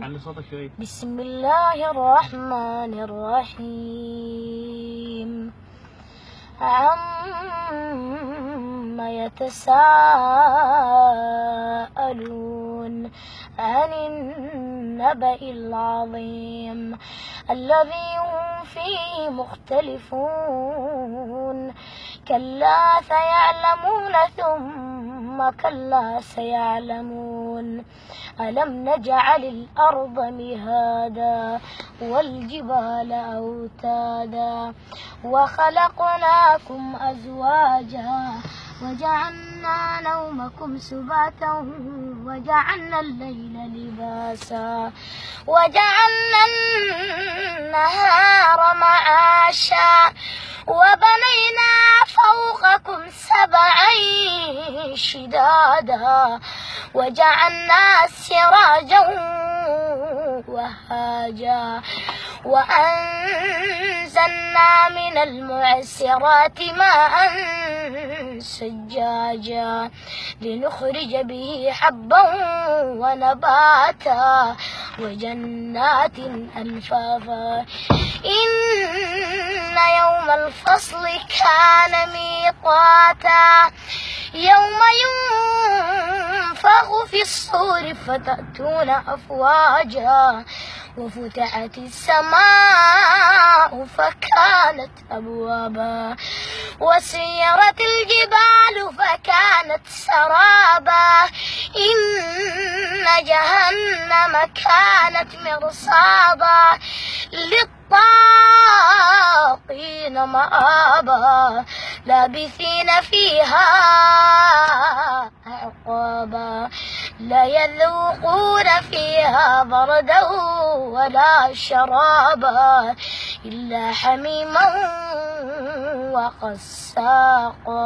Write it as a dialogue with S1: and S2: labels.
S1: علي صوتك شوي.
S2: بسم الله الرحمن الرحيم. عما يتساءلون عن النبأ العظيم الذي هم فيه مختلفون. كلا سيعلمون ثم كلا سيعلمون. ألم نجعل الأرض مهادا والجبال أوتادا وخلقناكم أزواجا وجعلنا نومكم سباتا وجعلنا الليل لباسا وجعلنا النهار معاشا وبنينا فوقكم سبعا شدادا وجعلنا سراجا وهاجا وأنزلنا من المعصرات ماء سجاجا لنخرج به حبا ونباتا وجنات ألفافا. إن يوم الفصل كان ميقاتا يوم ينفخ في الصور فتأتون أفواجا وفتحت السماء فكانت أبوابا وسيرت الجبال فكانت سرابا. إن جهنم كانت مرصادا للطاغين مآبا لابثين فيها أحقابا لا يذوقون فيها بردا ولا شرابا إلا حميما وغساقا.